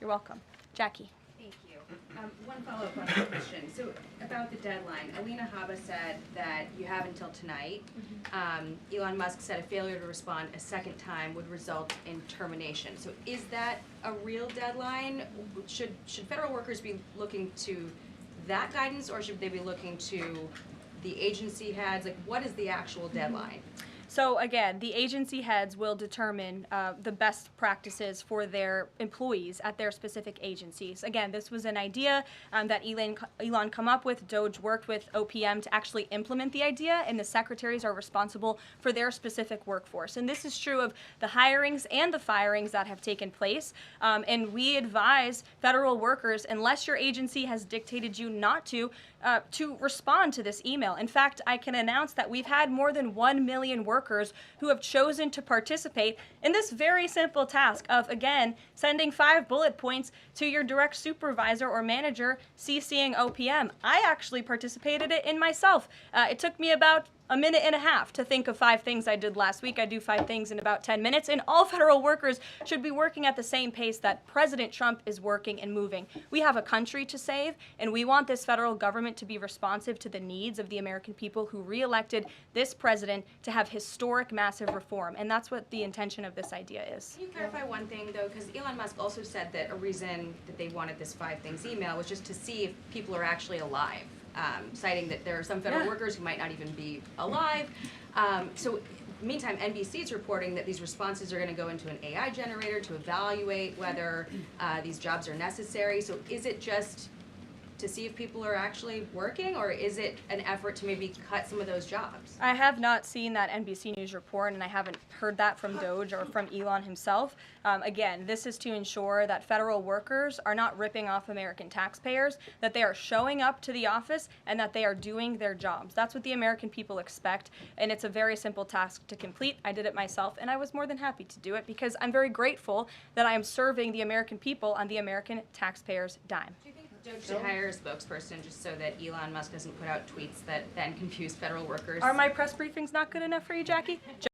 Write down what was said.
You're welcome. Jackie. Thank you. One follow-up on that question. So about the deadline, Alina Habba said that you have until tonight. Elon Musk said a failure to respond a second time would result in termination. So is that a real deadline? Should federal workers be looking to that guidance, or should they be looking to the agency heads? Like, what is the actual deadline? So again, the agency heads will determine the best practices for their employees at their specific agencies. Again, this was an idea that Elon come up with. Doge worked with OPM to actually implement the idea, and the secretaries are responsible for their specific workforce. And this is true of the hirings and the firings that have taken place. And we advise federal workers, unless your agency has dictated you not to respond to this email. In fact, I can announce that we've had more than 1 million workers who have chosen to participate in this very simple task of, again, sending 5 bullet points to your direct supervisor or manager, CCing OPM. I actually participated in myself. It took me about a minute and a half to think of 5 things I did last week. I do 5 things in about 10 minutes, and all federal workers should be working at the same pace that President Trump is working and moving. We have a country to save, and we want this federal government to be responsive to the needs of the American people who re-elected this president to have historic, massive reform, and that's what the intention of this idea is. Can you clarify one thing, though? Because Elon Musk also said that a reason that they wanted this 5 things email was just to see if people are actually alive. Citing that there are some federal workers who might not even be alive. So meantime, NBC is reporting that these responses are going to go into an AI generator to evaluate whether these jobs are necessary. So is it just to see if people are actually working, or is it an effort to maybe cut some of those jobs? I have not seen that NBC News report, and I haven't heard that from Doge or from Elon himself. Again, this is to ensure that federal workers are not ripping off American taxpayers, that they are showing up to the office, and that they are doing their jobs. That's what the American people expect, and it's a very simple task to complete. I did it myself, and I was more than happy to do it because I'm very grateful that I am serving the American people on the American taxpayers' dime. Do you think Doge should hire a spokesperson just so that Elon Musk doesn't put out tweets that then confuse federal workers? Are my press briefings not good enough for you, Jackie?